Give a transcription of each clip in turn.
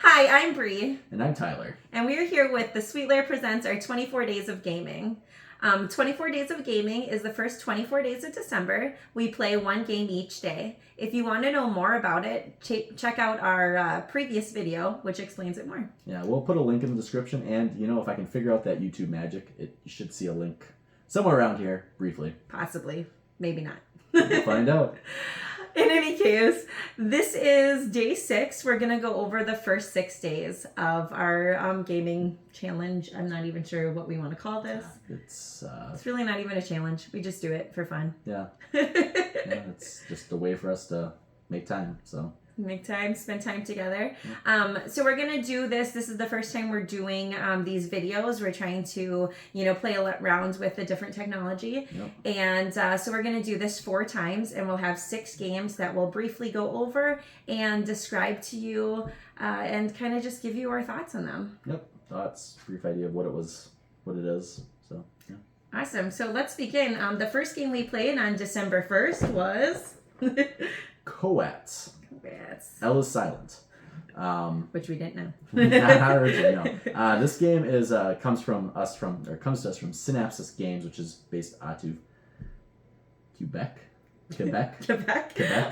Hi, I'm Bree. And I'm Tyler. And we are here with the Sweet Lair Presents our 24 Days of Gaming. 24 Days of Gaming is the first 24 days of December. We play one game each day. If you want to know more about it, check out our previous video, which explains it more. Yeah, we'll put a link in the description, and if I can figure out that YouTube magic, you should see a link somewhere around here, briefly. Possibly. Maybe not. We'll find out. In any case, this is day 6. We're going to go over the first 6 days of our gaming challenge. I'm not even sure what we want to call this. It's really not even a challenge. We just do it for fun. Yeah. It's just a way for us to make time, so... Make time, spend time together. So we're going to do this. This is the first time we're doing these videos. We're trying to, play around with the different technology. Yep. And so we're going to do this 4 times, and we'll have 6 games that we'll briefly go over and describe to you and kind of just give you our thoughts on them. Yep. Thoughts, brief idea of what it is. So, yeah. Awesome. So let's begin. The first game we played on December 1st was... Coatl. Yes. L is silent. Which we didn't know. Not originally, no. This game comes to us from Synapsis Games, which is based out of Quebec.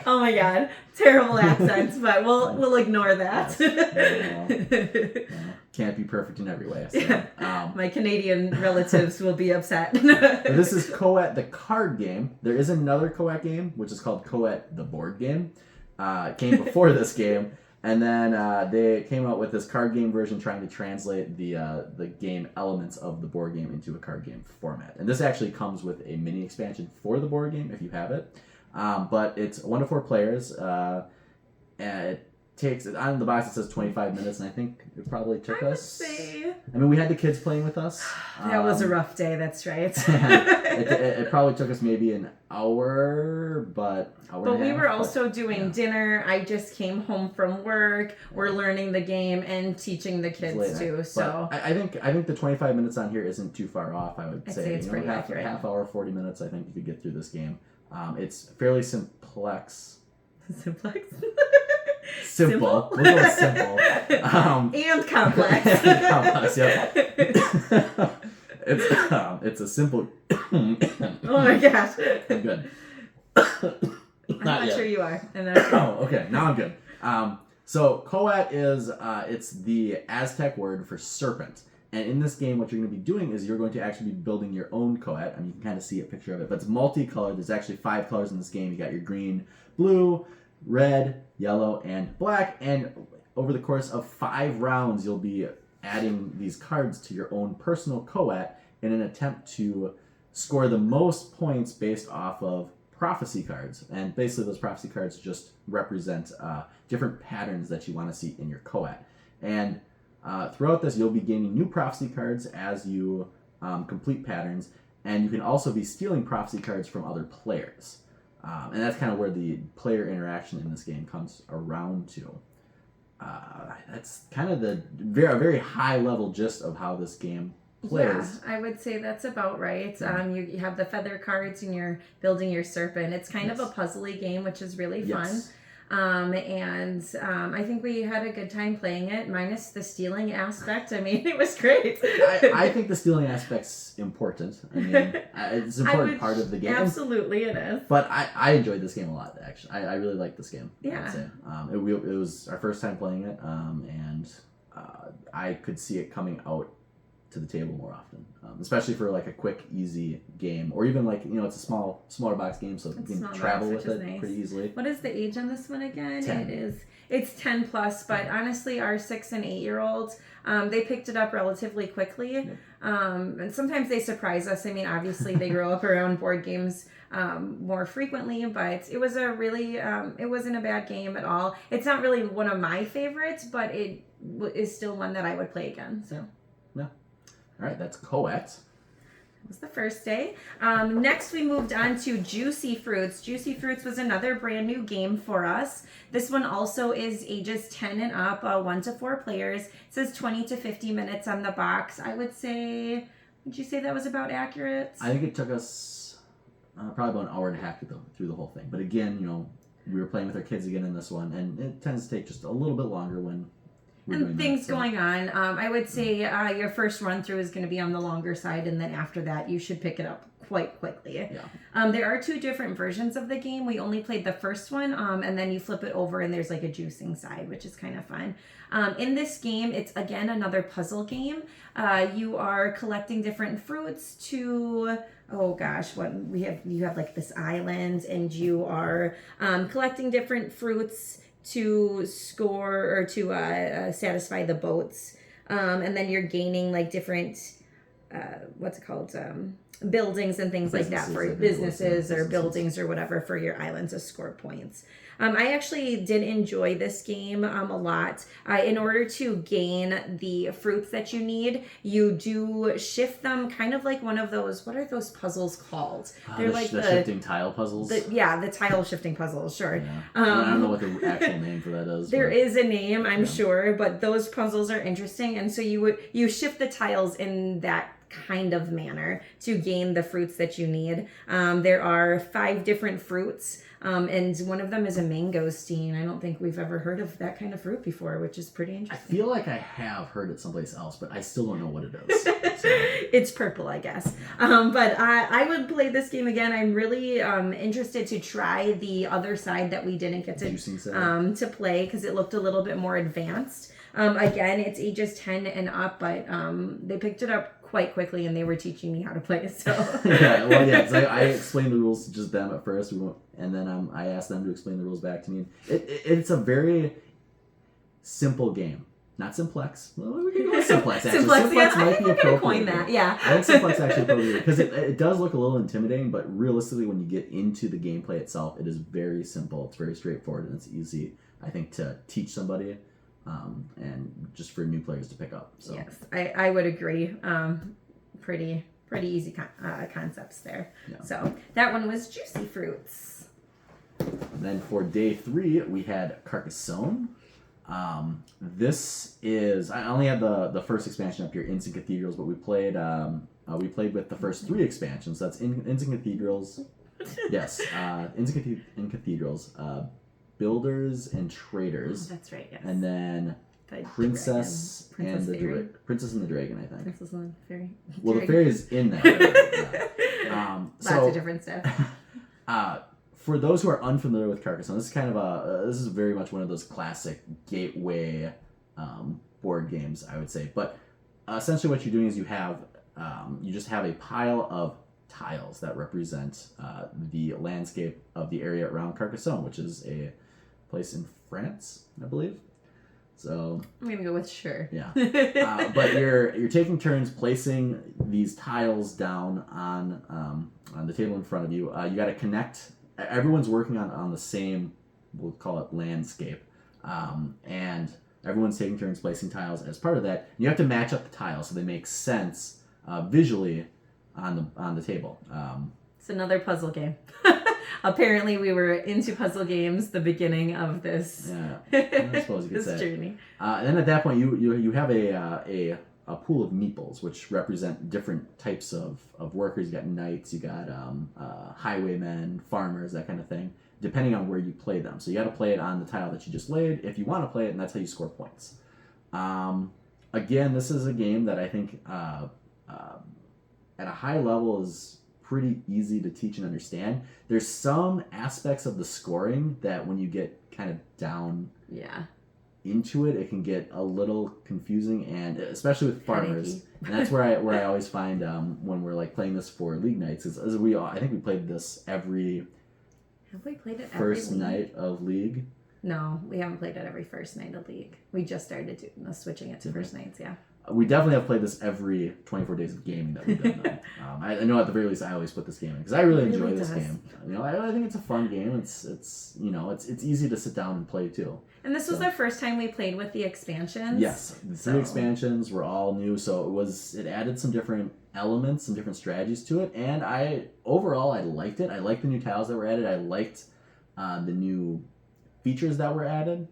Oh my god, terrible accents, but we'll ignore that. Yes. Can't be perfect in every way. So, yeah. My Canadian relatives will be upset. This is Coatl, the card game. There is another Coatl game, which is called Coatl, the board game. It came before this game, and then they came out with this card game version, trying to translate the game elements of the board game into a card game format. And this actually comes with a mini expansion for the board game if you have it. But it's 1 to 4 players. And it takes on the box. It says 25 minutes, and I think it probably took us. I mean, we had the kids playing with us. That was a rough day. That's right. it probably took us maybe an hour, but we were also doing dinner. I just came home from work. We're learning the game and teaching the kids too. So I think the 25 minutes on here isn't too far off. I would say it's pretty accurate. Half hour, 40 minutes. I think you could get through this game. It's fairly simplex. Simple. We'll go with simple. And complex. Complex, yeah. It's a simple... Oh my gosh. I'm good. I'm not sure you are. Oh, okay. Now I'm good. So Coatl is it's the Aztec word for serpent. And in this game, what you're going to be doing is you're going to actually be building your own Coatl. I mean, you can kind of see a picture of it, but it's multicolored. There's actually 5 colors in this game. You got your green, blue, red, yellow, and black. And over the course of 5 rounds, you'll be adding these cards to your own personal Coatl in an attempt to score the most points based off of prophecy cards. And basically, those prophecy cards just represent different patterns that you want to see in your Coatl. And throughout this, you'll be gaining new prophecy cards as you complete patterns, and you can also be stealing prophecy cards from other players. And that's kind of where the player interaction in this game comes around to. That's kind of a very high level gist of how this game plays. Yeah, I would say that's about right. You have the feather cards and you're building your serpent. It's kind of a puzzly game, which is really fun. I think we had a good time playing it, minus the stealing aspect. I mean, it was great. I think the stealing aspect's important. I mean, it's an important part of the game. Absolutely, it is. But I enjoyed this game a lot, actually. I really liked this game. Yeah. I would say. It was our first time playing it, and I could see it coming out to the table more often, especially for like a quick, easy game, or even like it's a smaller box game, so you can travel with it pretty easily. What is the age on this one again? 10. It's 10 plus, but honestly, our 6 and 8 year olds, they picked it up relatively quickly, and sometimes they surprise us. I mean, obviously, they grow up around board games more frequently, but it was it wasn't a bad game at all. It's not really one of my favorites, but it is still one that I would play again. So. All right, that's Coatl. That was the first day. Next, we moved on to Juicy Fruits. Juicy Fruits was another brand new game for us. This one also is ages 10 and up, 1 to 4 players. It says 20 to 50 minutes on the box. I would say, would you say that was about accurate? I think it took us probably about an hour and a half through the whole thing. But again, we were playing with our kids again in this one, and it tends to take just a little bit longer when and things going on. I would say your first run through is going to be on the longer side, and then after that, you should pick it up quite quickly. Yeah. There are 2 different versions of the game. We only played the first one, and then you flip it over, and there's like a juicing side, which is kind of fun. In this game, it's again another puzzle game. You are collecting different fruits to. Oh gosh, you have like this island, and you are collecting different fruits to score or to satisfy the boats, and then you're gaining like different what's it called, buildings and things like that for businesses or buildings or whatever for your island to score points. I actually did enjoy this game a lot. In order to gain the fruits that you need, you do shift them kind of like one of those, what are those puzzles called? They're like the shifting tile puzzles? The tile shifting puzzles, sure. Yeah. I don't know what the actual name for that is. There is a name, I'm sure, but those puzzles are interesting, and so you shift the tiles in that kind of manner to gain the fruits that you need. There are 5 different fruits, and one of them is a mangosteen. I don't think we've ever heard of that kind of fruit before, which is pretty interesting. I feel like I have heard it someplace else, but I still don't know what it is. So. It's purple, I guess. But I would play this game again. I'm really interested to try the other side that we didn't get to play because it looked a little bit more advanced. Again, it's ages 10 and up, but they picked it up quite quickly, and they were teaching me how to play. So because I explained the rules to just them at first, and then I asked them to explain the rules back to me. It's a very simple game, not simplex. Well, we can go with simplex. Actually, simplex might be appropriate. Coin that, yeah. I think simplex actually appropriate because it does look a little intimidating, but realistically, when you get into the gameplay itself, it is very simple. It's very straightforward, and it's easy, I think, to teach somebody. And just for new players to pick up. So. Yes, I would agree. Pretty easy concepts there. Yeah. So that one was Juicy Fruits. And then for day 3, we had Carcassonne. This is, I only had the first expansion up here, Inns and Cathedrals, but we played with the first 3 expansions. That's Inns and Cathedrals. Yes, Inns and Cathedrals. Builders and Traders. Oh, that's right, yes. And then Princess and the Dragon, I think. Princess and the Fairy. Well, the fairy is in there. Lots of different stuff. For those who are unfamiliar with Carcassonne, this is kind of this is very much one of those classic gateway board games, I would say. But essentially, what you're doing is you just have a pile of tiles that represent the landscape of the area around Carcassonne, which is a place in France, I believe. So I'm gonna go with sure. Yeah, but you're taking turns placing these tiles down on the table in front of you. You got to connect. Everyone's working on the same, we'll call it landscape, and everyone's taking turns placing tiles. As part of that, you have to match up the tiles so they make sense visually on the table. It's another puzzle game. Apparently, we were into puzzle games the beginning of this. Yeah, I suppose you could say. Journey. And then at that point, you have a pool of meeples, which represent different types of workers. You got knights, you got highwaymen, farmers, that kind of thing, depending on where you play them. So you got to play it on the tile that you just laid if you want to play it, and that's how you score points. Again, this is a game that I think at a high level is pretty easy to teach and understand. There's some aspects of the scoring that when you get kind of down into it, it can get a little confusing, and especially with farmers. And that's where I always find when we're like playing this for league nights is I think we played this every first night of league. No, we haven't played it every first night of league. We just started switching it to first nights. Yeah. We definitely have played this every 24 days of gaming that we've done. Though. I know at the very least I always put this game in because I really enjoy this game. I think it's a fun game. It's easy to sit down and play too. And this was the first time we played with the expansions. Yes, the 3 expansions were all new, so it added some different elements, some different strategies to it, and overall I liked it. I liked the new tiles that were added. I liked the new features that were added.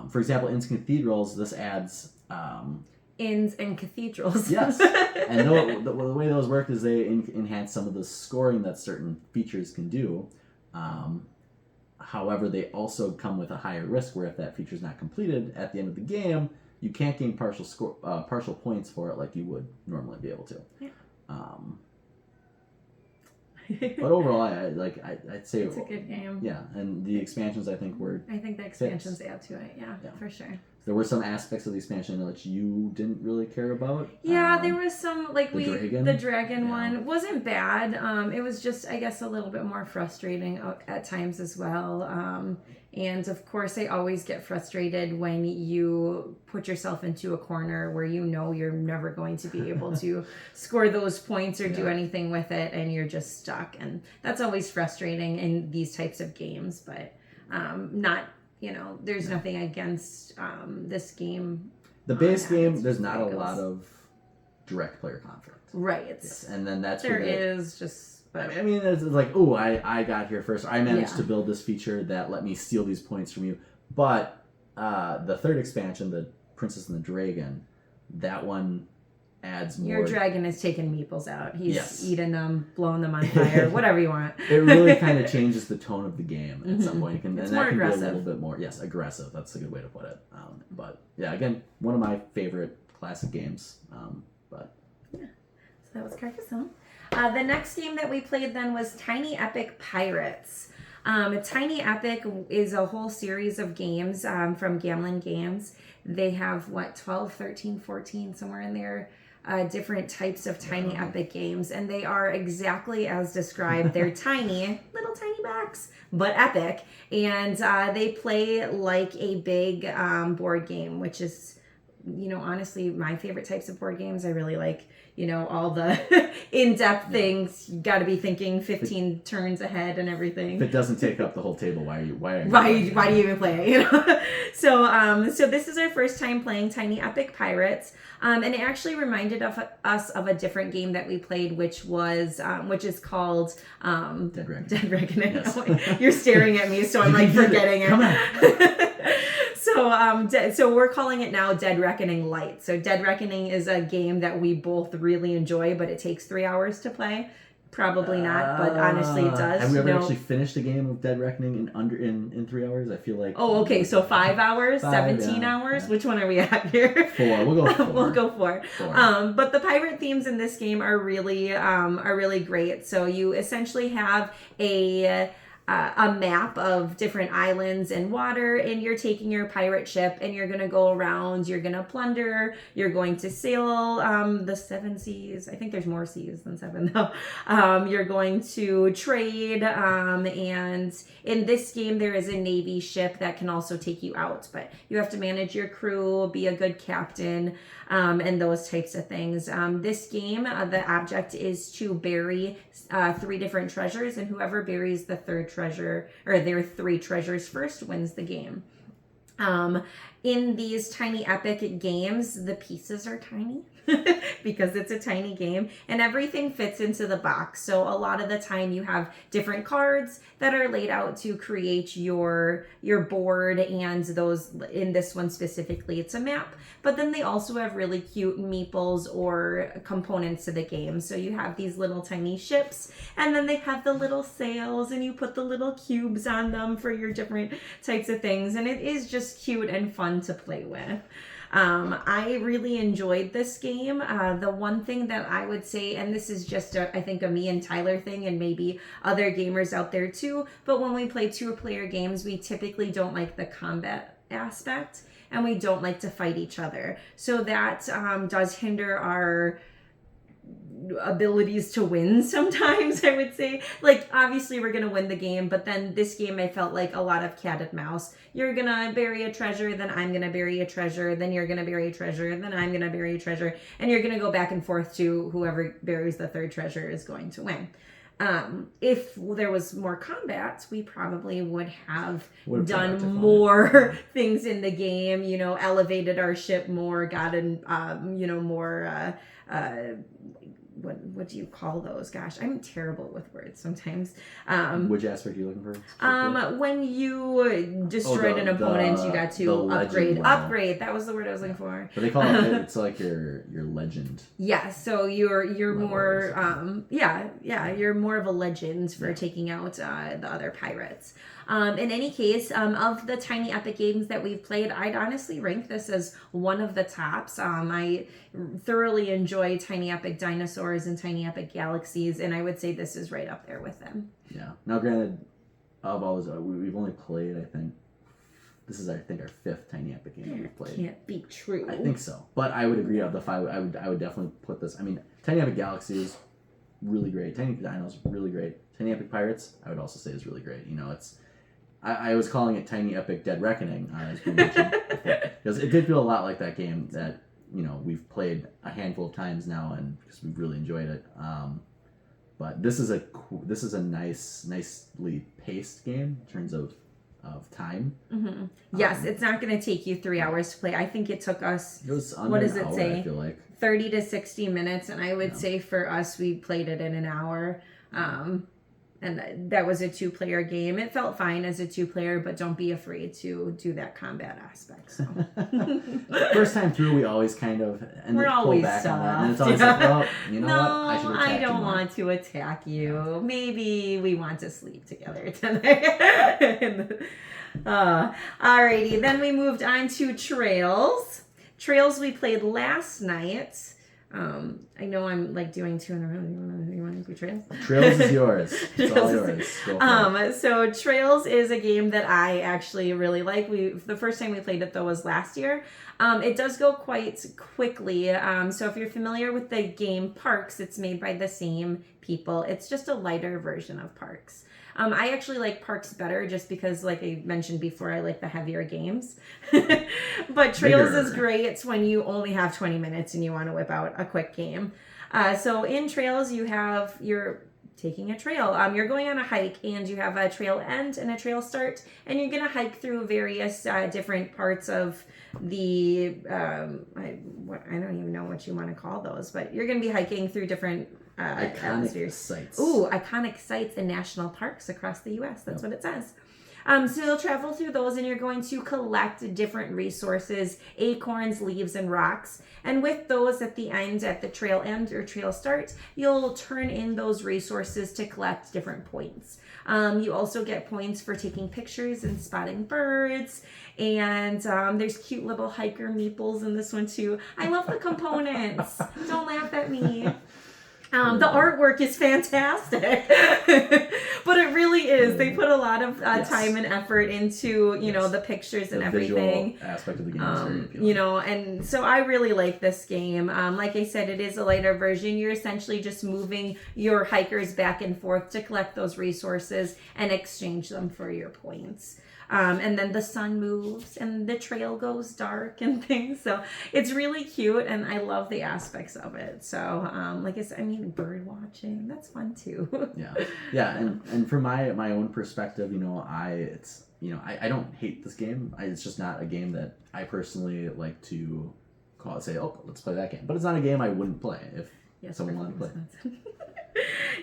For example, Inns and Cathedrals, this adds Inns and Cathedrals. Yes, and the way those work is they enhance some of the scoring that certain features can do. However, they also come with a higher risk where if that feature is not completed at the end of the game, you can't gain partial points for it like you would normally be able to. Yeah. But overall, I'd say it's a good game. Yeah, and the expansions I think the expansions add to it. Yeah, for sure. There were some aspects of the expansion that you didn't really care about. Yeah, there was some the dragon yeah. one wasn't bad. It was just, I guess, a little bit more frustrating at times as well. And of course, I always get frustrated when you put yourself into a corner where you know you're never going to be able to score those points or do anything with it, and you're just stuck. And that's always frustrating in these types of games, but there's nothing against this game. The base game, there's not a lot of direct player conflict. Right. Yes. And then that's there is just... But I mean, it's like, oh, I got here first. I managed to build this feature that let me steal these points from you. But the third expansion, the Princess and the Dragon, that one adds more. Your dragon is taking meeples out. He's eating them, blowing them on fire, whatever you want. It really kind of changes the tone of the game at some point. It's more aggressive. Be a little bit more, aggressive. That's a good way to put it. But yeah, again, one of my favorite classic games. So that was Carcassonne. The next game that we played then was Tiny Epic Pirates. Tiny Epic is a whole series of games from Gamelin Games. They have, 12, 13, 14, somewhere in there, different types of Tiny Epic games. And they are exactly as described. They're tiny, little tiny box, but epic. And they play like a big board game, which is, honestly, my favorite types of board games. I really like... all the in-depth things. You got to be thinking 15 turns ahead and everything. If it doesn't take up the whole table, why do you even play it? So this is our first time playing Tiny Epic Pirates, and it actually reminded us of a different game that we played, which is called Dead Reckoning. Dead Reckoning. Yes. You're staring at me, so I'm forgetting it. Come on. So we're calling it now Dead Reckoning Light. So Dead Reckoning is a game that we both really enjoy, but it takes 3 hours to play. Probably not, but honestly it does. Have we ever actually finished a game of Dead Reckoning in 3 hours? I feel like... Oh, okay, so 5 hours, 17 hours? Yeah. Which one are we at here? 4. We'll go 4. We'll go 4. But the pirate themes in this game are really great. So you essentially have a map of different islands and water, and you're taking your pirate ship and you're going to go around, you're going to plunder, you're going to sail the 7 seas. I think there's more seas than 7 though. You're going to trade, and in this game there is a Navy ship that can also take you out, but you have to manage your crew, be a good captain, and those types of things. This game, the object is to bury 3 different treasures, and whoever buries the third treasure, or their 3 treasures first, wins the game. In these Tiny Epic games, the pieces are tiny because it's a tiny game, and everything fits into the box. So a lot of the time you have different cards that are laid out to create your board, and those, in this one specifically, it's a map. But then they also have really cute meeples or components to the game. So you have these little tiny ships, and then they have the little sails, and you put the little cubes on them for your different types of things. And it is just cute and fun to play with. I really enjoyed this game. The one thing that I would say, and this is just I think a me and Tyler thing, and maybe other gamers out there too, but when we play 2-player games, we typically don't like the combat aspect, and we don't like to fight each other. So that does hinder our abilities to win sometimes, I would say. Like, obviously we're gonna win the game, but then this game I felt like a lot of cat and mouse. You're gonna bury a treasure, then I'm gonna bury a treasure, then you're gonna bury a treasure, then I'm gonna bury a treasure, and you're gonna go back and forth to whoever buries the third treasure is going to win. If there was more combat, we probably would have done more things in the game, elevated our ship more, gotten, more, what do you call those? Gosh, I'm terrible with words sometimes. Which aspect are you looking for? When you destroyed an opponent, you got to upgrade. Upgrade. That was the word I was looking for. But they call it, it's like your legend. Yeah, so you're more, you're more of a legend for taking out the other pirates. In any case, of the Tiny Epic games that we've played, I'd honestly rank this as one of the tops. I thoroughly enjoy Tiny Epic Dinosaurs and Tiny Epic Galaxies, and I would say this is right up there with them. Yeah. Now, granted, of all those, we've only played, I think, this is, I think, our 5th Tiny Epic game we've played. Can't be true. I think so. But I would agree, of the 5, I would definitely put this. I mean, Tiny Epic Galaxy is really great. Tiny Epic Dinos, really great. Tiny Epic Pirates, I would also say is really great. You know, it's... I was calling it Tiny Epic Dead Reckoning, as we mentioned before, because it did feel a lot like that game that, you know, we've played a handful of times now, and because we've really enjoyed it. But this is a nicely paced game in terms of time. Mm-hmm. Yes, it's not going to take you 3 hours to play. I think it took us, it was under what does an it hour, say? I feel like 30 to 60 minutes, and I would say for us, we played it in an hour. And that was a 2-player game. It felt fine as a 2-player, but don't be afraid to do that combat aspect. So. First time through, we always kind of pull back on that, and it's always like, well, you know what? I should attack I don't you want to attack you. Yeah. Maybe we want to sleep together tonight. Alrighty, then we moved on to Trails. Trails we played last night. I know I'm like doing 2 in a row. You want to do Trails? Trails is yours. It's all yours. So Trails is a game that I actually really like. The first time we played it though was last year. It does go quite quickly. So if you're familiar with the game Parks, it's made by the same people. It's just a lighter version of Parks. I actually like Parks better just because, like I mentioned before, I like the heavier games. But Trails is great. It's when you only have 20 minutes and you want to whip out a quick game. So in Trails, you're taking a trail. You're going on a hike, and you have a trail end and a trail start, and you're going to hike through various different parts of the, I don't even know what you want to call those, but you're going to be hiking through different iconic sites. Ooh, iconic sites and national parks across the U.S. That's what it says. So you'll travel through those, and you're going to collect different resources, acorns, leaves, and rocks. And with those at the end, at the trail end or trail start, you'll turn in those resources to collect different points. You also get points for taking pictures and spotting birds. And there's cute little hiker meeples in this one too. I love the components. Don't laugh at me. The artwork is fantastic, but it really is. They put a lot of time and effort into, you know, the pictures and everything. Visual aspect of the game is very appealing. You know, and so I really like this game. Like I said, it is a lighter version. You're essentially just moving your hikers back and forth to collect those resources and exchange them for your points. And then the sun moves and the trail goes dark and things. So it's really cute, and I love the aspects of it. So, like I said, I mean, bird watching, that's fun too. Yeah. And from my own perspective, you know, I don't hate this game. It's just not a game that I personally like to say, oh, let's play that game. But it's not a game I wouldn't play if someone wanted to play.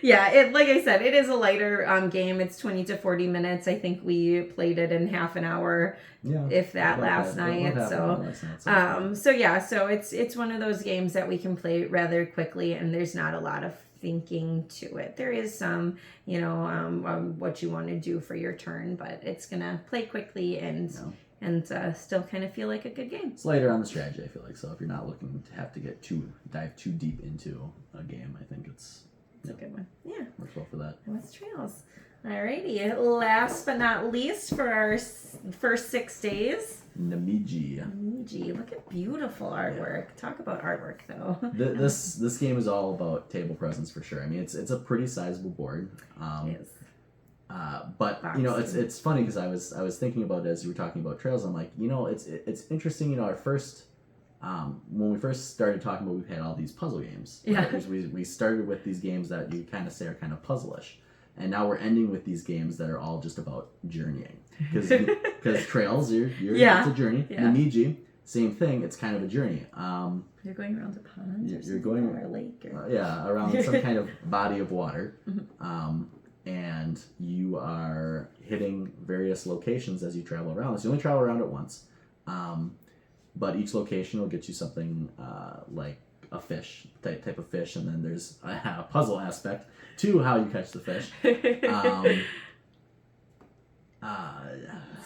Yeah, like I said, it is a lighter game. It's 20 to 40 minutes. I think we played it in half an hour, if that, last night. So it's one of those games that we can play rather quickly, and there's not a lot of thinking to it. There is some, you know, what you want to do for your turn, but it's gonna play quickly and still kind of feel like a good game. It's later on the strategy, I feel like. So if you're not looking to have to dive too deep into a game, I think it's a good one. Yeah. Works well for that. What's Trails? Alrighty. Last but not least for our first 6 days. Namiji. Look at beautiful artwork. Yeah. Talk about artwork though. This game is all about table presence for sure. I mean, it's a pretty sizable board. It is. But you know, it's funny because I was thinking about it as you were talking about Trails. I'm like, you know, it's interesting. You know, our first when we first started talking about, we've had all these puzzle games. Yeah. Right? We started with these games that you kind of say are kind of puzzle-ish, and now we're ending with these games that are all just about journeying. Because Trails, it's a journey. Yeah. Namiji, same thing. It's kind of a journey. You're going around a pond. You're going or a lake. Or... around some kind of body of water. And you are hitting various locations as you travel around. So you only travel around it once. But each location will get you something like a fish, type of fish, and then there's a puzzle aspect to how you catch the fish.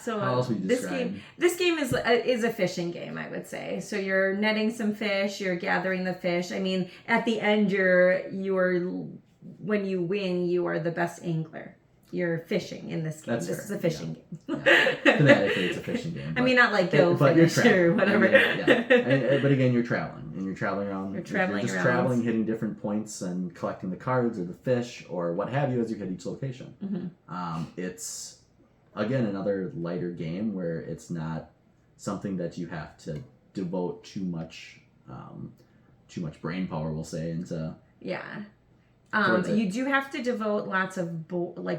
So how else would you describe? This game is a fishing game, I would say. So you're netting some fish, you're gathering the fish. I mean, at the end, when you win, you are the best angler. You're fishing in this game. That's this fair. is a fishing game. Yeah. Phonetically, it's a fishing game. I mean, not like go but you're fish or whatever. But again, you're traveling, and you're traveling around. You're traveling just around. traveling, hitting different points, and collecting the cards or the fish or what have you as you hit each location. Mm-hmm. It's again another lighter game where it's not something that you have to devote too much brain power, we'll say, into. Yeah. You do have to devote lots of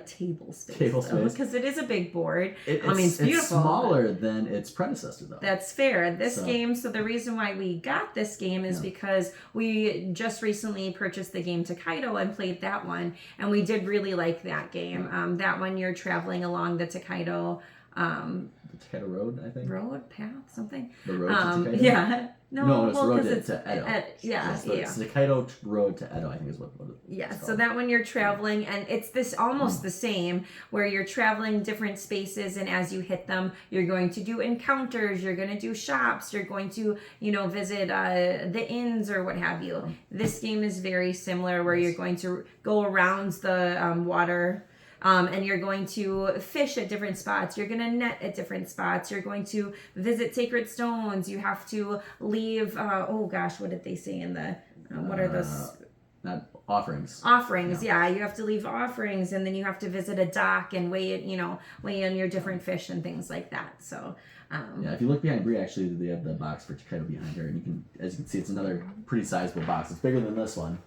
table space. Because it is a big board. It's beautiful. It's smaller than its predecessor, though. That's fair. This game, so the reason why we got this game is because we just recently purchased the game Coatl and played that one, and we did really like that game. That one, you're traveling along the Coatl. The Coatl Road, I think. Road, path, something. The road to Coatl? Yeah. No, it's the road to Edo. It's the Coatl Road to Edo, I think is what it's called. So that when you're traveling, and it's this almost the same, where you're traveling different spaces, and as you hit them, you're going to do encounters, you're going to do shops, you're going to, visit the inns or what have you. This game is very similar, where you're going to go around the water. And you're going to fish at different spots. You're going to net at different spots. You're going to visit sacred stones. You have to leave. What did they say in the? What are those? Not offerings. Offerings, yeah. You have to leave offerings, and then you have to visit a dock and weigh in your different fish and things like that. So. If you look behind Brie, actually, they have the box for Coatl behind her, and as you can see, it's another pretty sizable box. It's bigger than this one.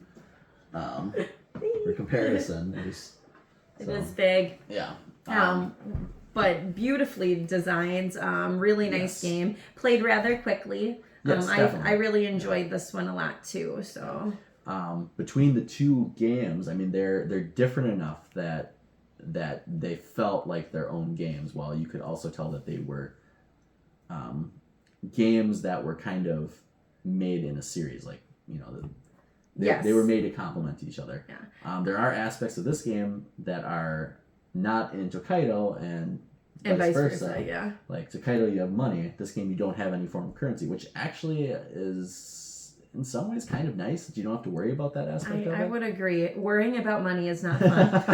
For comparison, It is big. Yeah. But beautifully designed. Really nice game. Played rather quickly. Yes, I really enjoyed this one a lot too. So. Between the two games, I mean, they're different enough that they felt like their own games, while you could also tell that they were games that were kind of made in a series, They were made to complement each other. Yeah. There are aspects of this game that are not in Coatl and vice versa. Yeah. Like Coatl, you have money. This game, you don't have any form of currency, which actually is in some ways kind of nice that you don't have to worry about that aspect of it. I would agree. Worrying about money is not fun.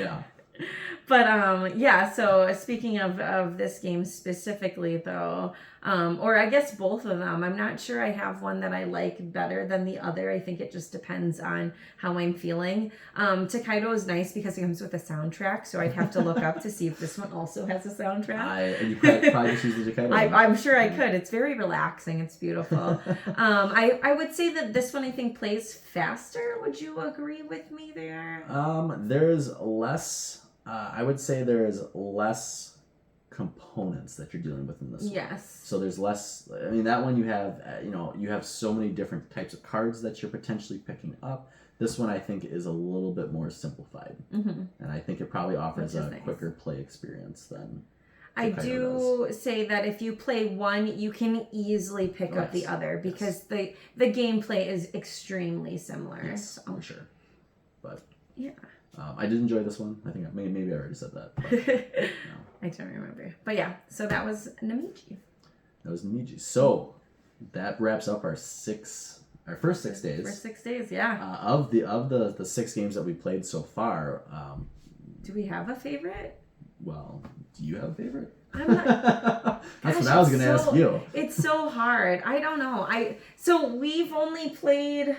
Yeah. But so speaking of this game specifically though, or I guess both of them, I'm not sure I have one that I like better than the other. I think it just depends on how I'm feeling. Coatl is nice because it comes with a soundtrack, so I'd have to look up to see if this one also has a soundtrack. You probably just use the Coatl. I'm sure I could. It's very relaxing. It's beautiful. I would say that this one I think plays faster. Would you agree with me there? There's less. I would say there is less components that you're dealing with in this one. Yes. So there's less. I mean, that one you have, you have so many different types of cards that you're potentially picking up. This one I think is a little bit more simplified, and I think it probably offers a quicker play experience than. I do say that if you play one, you can easily pick up the other because the gameplay is extremely similar. Yes, for sure. But yeah. I did enjoy this one. I think maybe I already said that. But, I don't remember. But yeah, so that was Namiji. So that wraps up our first 6 days. First 6 days, yeah. Of the 6 games that we played so far. Do we have a favorite? Well, do you have a favorite? I'm not. That's what I was going to ask you. It's so hard. I don't know. So we've only played.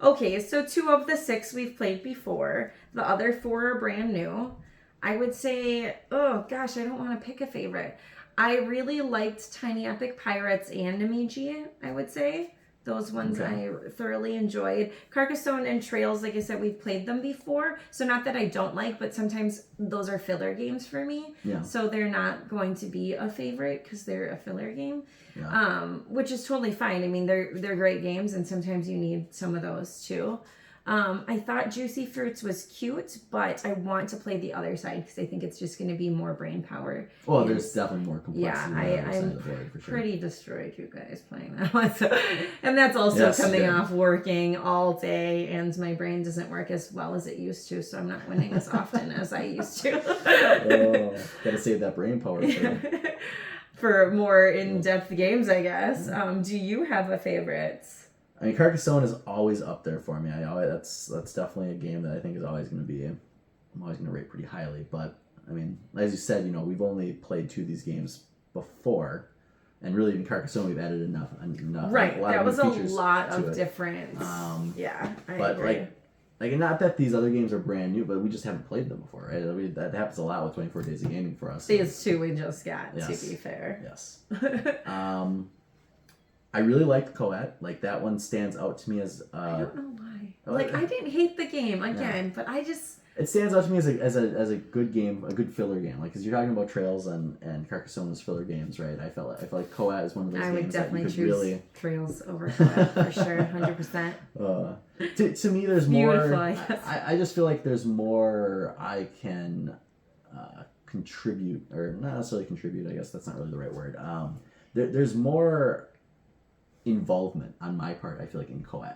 Okay, so 2 of the 6 we've played before. The other 4 are brand new. I would say, oh gosh, I don't want to pick a favorite. I really liked Tiny Epic Pirates and Namiji, I would say. Those ones I thoroughly enjoyed. Carcassonne and Trails, like I said, we've played them before. So not that I don't like, but sometimes those are filler games for me. Yeah. So they're not going to be a favorite because they're a filler game. Yeah. Which is totally fine. I mean, they're great games, and sometimes you need some of those too. I thought Juicy Fruits was cute, but I want to play the other side because I think it's just going to be more brain power. Well, there's definitely more complexity. Yeah, I'm for sure. pretty destroyed, you guys, playing that one. So, and that's also coming off working all day, and my brain doesn't work as well as it used to, so I'm not winning as often as I used to. Gotta save that brain power for more in-depth games, I guess. Do you have a favorite? I mean, Carcassonne is always up there for me. That's definitely a game that I think is always going to be. I'm always going to rate pretty highly. But I mean, as you said, we've only played 2 of these games before, and really in Carcassonne we've added enough. Right, that was a lot of different. Yeah, I agree. Like, not that these other games are brand new, but we just haven't played them before, right? I mean, that happens a lot with 24 Days of Gaming for us. These 2 we just got, to be fair. Yes. I really liked Coatl. Like, that one stands out to me as... I don't know why. Like, I didn't hate the game, again, but I just... It stands out to me as a good game, a good filler game. Like, because you're talking about Trails and Carcassonne as filler games, right? I felt like Coatl is one of those games I would definitely that you could choose really... Trails over Coatl, for sure, 100%. To me, there's more... Beautiful, yes. I just feel like there's more I can contribute, or not necessarily contribute, I guess that's not really the right word. There's more involvement on my part, I feel like, in Coatl.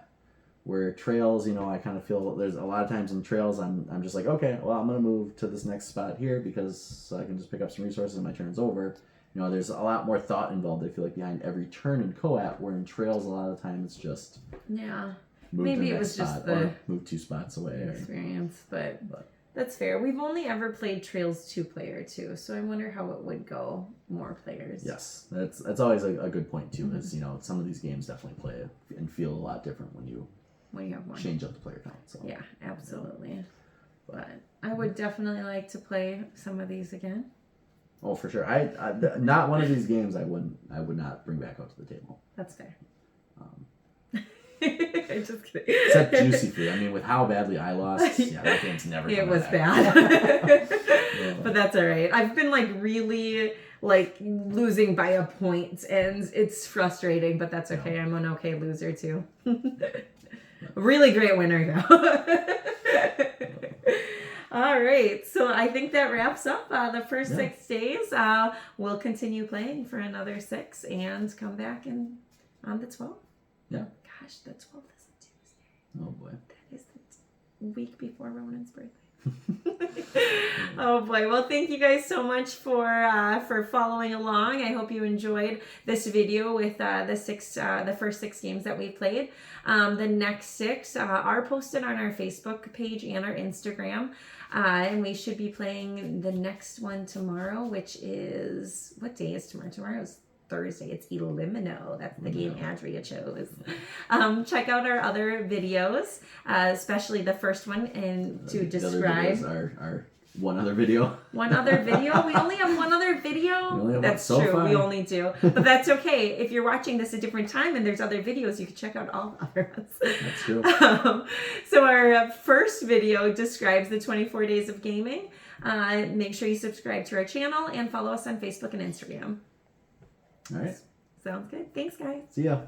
Where Trails, I kind of feel there's a lot of times in Trails I'm just like, okay, well, I'm going to move to this next spot here because I can just pick up some resources and my turn's over. There's a lot more thought involved, I feel like, behind every turn in Coatl, where in Trails a lot of the time it's just... Yeah. Move Maybe it was just the... move 2 spots away. Experience, but that's fair. We've only ever played Trails 2-player, too, so I wonder how it would go more players. Yes, that's always a good point, too, is, some of these games definitely play and feel a lot different when you have one. Change up the player count. So. Yeah, absolutely. But I would definitely like to play some of these again. Oh, for sure. I not one of these games I would not bring back out to the table. That's fair. Just kidding. Except Juicy Fruit. I mean, with how badly I lost, that game's never. It was bad. But that's all right. I've been really losing by a point, and it's frustrating. But that's okay. I'm an okay loser too. Really great winner though. All right, so I think that wraps up the first 6 days. We'll continue playing for another 6 and come back on the 12th. Yeah. Gosh, the 12th is a Tuesday. Oh boy. That is the week before Ronan's birthday. Oh boy. Well, thank you guys so much for following along. I hope you enjoyed this video with the first 6 games that we played. The next 6 are posted on our Facebook page and our Instagram. And we should be playing the next one tomorrow, which is... What day is tomorrow? Tomorrow's Thursday. It's Elimino. That's the game Adria chose. Check out our other videos, especially the first one, and to describe... The other videos are one other video. One other video? We only have one other video? That's so true. far. We only do. But that's okay. If you're watching this a different time and there's other videos, you can check out all the other ones. That's true. So our first video describes the 24 days of gaming. Make sure you subscribe to our channel and follow us on Facebook and Instagram. All right. Sounds good. Thanks, guys. See ya.